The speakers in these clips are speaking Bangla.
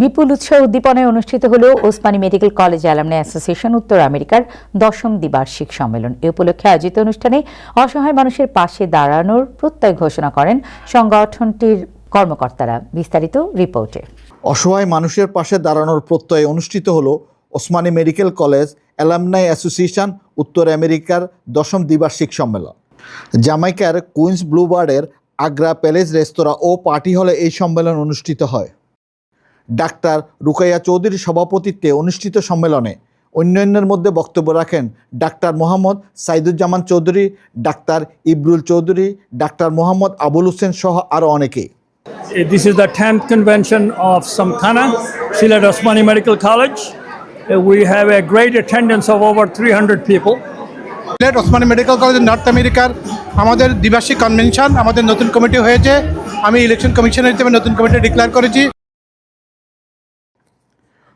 বিপুল উৎসাহ উদ্দীপনায় অনুষ্ঠিত হলো Osmani medical college alumni association উত্তর আমেরিকার 10ম দ্বিবার্ষিক সম্মেলন। এ উপলক্ষে আয়োজিত অনুষ্ঠানে অসহায় মানুষের পাশে দাঁড়ানোর প্রত্যয় ঘোষণা করেন সংগঠনটির কর্মকর্তারা। বিস্তারিত রিপোর্টে। অসহায় মানুষের পাশে দাঁড়ানোর প্রত্যয়ে অনুষ্ঠিত হলো Osmani medical college alumni association উত্তর আমেরিকার 10ম দ্বিবার্ষিক সম্মেলন। জামাইকার কুইন্স ব্লুবার্ডের আগ্রা প্যালেস রেস্তোরাঁ ও পার্টি হলে এই সম্মেলন অনুষ্ঠিত হয়। ডাক্তার রুকাইয়া চৌধুরীর সভাপতিত্বে অনুষ্ঠিত সম্মেলনে অন্যান্যের মধ্যে বক্তব্য রাখেন doctor Mohammad Saiduzzaman Chowdhury, doctor Ibrul Chowdhury, doctor Mohammad Abul Hossain সহ আরও অনেকেই। This is the 10th convention of Samkhana, Sylhet Osmani Medical College. We have a great attendance of over 300 people. Sylhet Osmani medical college north আমেরিকার আমাদের দ্বিবার্ষিক কনভেনশন, আমাদের নতুন কমিটি হয়েছে। আমি ইলেকশন কমিশনার হিসেবে নতুন কমিটি ডিক্লেয়ার করেছি।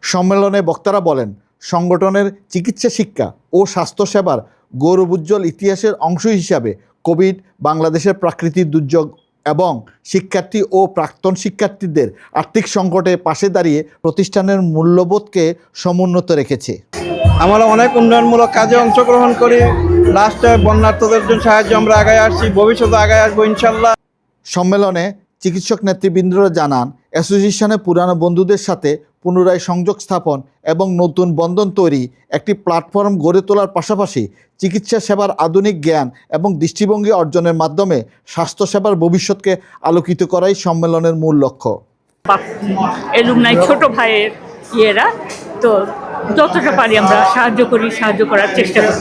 সম্মেলনে বক্তারা বলেন, সংগঠনের চিকিৎসা শিক্ষা ও স্বাস্থ্যসেবার গৌরবোজ্জ্বল ইতিহাসের অংশ হিসাবে কোভিড, বাংলাদেশের প্রাকৃতিক দুর্যোগ এবং শিক্ষার্থী ও প্রাক্তন শিক্ষার্থীদের আর্থিক সংকটে পাশে দাঁড়িয়ে প্রতিষ্ঠানের মূল্যবোধকে সমুন্নত রেখেছে। আমরা অনেক উন্নয়নমূলক কাজে অংশগ্রহণ করি। লাস্টে বন্যার্থদের জন্য সাহায্য আমরা আগায় আসছি, ভবিষ্যতে আগায় আসবো ইনশাল্লাহ। সম্মেলনে চিকিৎসক নেতৃবৃন্দরা জানান, অ্যাসোসিয়েশনের পুরানো বন্ধুদের সাথে পুনরায় সংযোগ স্থাপন এবং নতুন বন্ধন তৈরি একটি প্ল্যাটফর্ম গড়ে তোলার পাশাপাশি চিকিৎসা সেবার আধুনিক জ্ঞান এবং দৃষ্টিভঙ্গি অর্জনের মাধ্যমে স্বাস্থ্যসেবার ভবিষ্যৎকে আলোকিত করাই সম্মেলনের মূল লক্ষ্য। এলুমনাই ছোট ভাইয়ের ইয়েরা তো যতটা পারি আমরা সাহায্য করার চেষ্টা করি।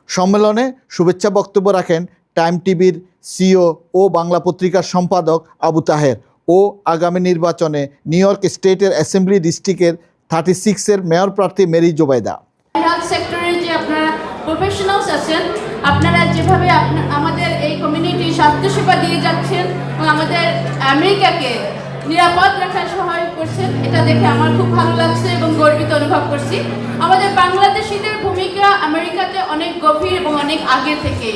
সম্মেলনে শুভেচ্ছা বক্তব্য রাখেন টাইম টিভির সিও ও বাংলা পত্রিকার সম্পাদক আবু তাহের ও আগামী নির্বাচনে নিউ ইয়র্ক স্টেটের অ্যাসেম্বলি ডিস্ট্রিক্টের 36-এর মেয়র প্রার্থী মেরি জোবাইদা। হেলথ সেক্টরে যে আপনারা প্রফেশনালস আছেন, আপনারা যেভাবে আমাদের এই কমিউনিটি স্বাস্থ্যসেবা দিয়ে যাচ্ছেন এবং আমাদের আমেরিকাকে নিরাপদ রাখার সহায়ক করছেন, এটা দেখে আমার খুব ভালো লাগছে এবং গর্বিত অনুভব করছি। আমাদের বাংলাদেশিদের ভূমিকা আমেরিকাতে অনেক গভীর এবং অনেক আগে থেকে,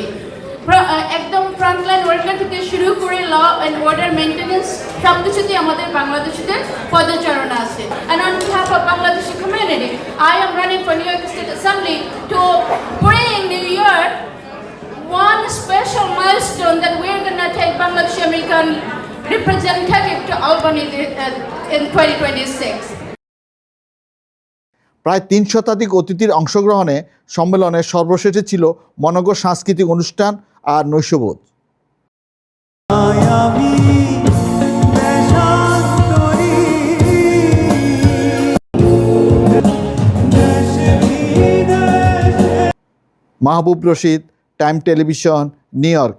একদম ফ্রন্টলাইন ওয়ার্কার থেকে শুরু করে ল অ্যান্ড অর্ডার মেনটেন্যান্স সব কিছুতেই আমাদের বাংলাদেশিদের পদচারণা আছে। And on behalf of Bangladeshi community, I am running for New York State Assembly to bring New York one special milestone that we're going to take Bangladeshi American representative to Albany in 2026. প্রায় 3 শতাধিক অতিথির অংশগ্রহণে সম্মেলনে সর্বশেষে ছিল মনোজ্ঞ সাংস্কৃতিক অনুষ্ঠান আর নৈশভোজ। Mahbub Rashid, Time Television, New York.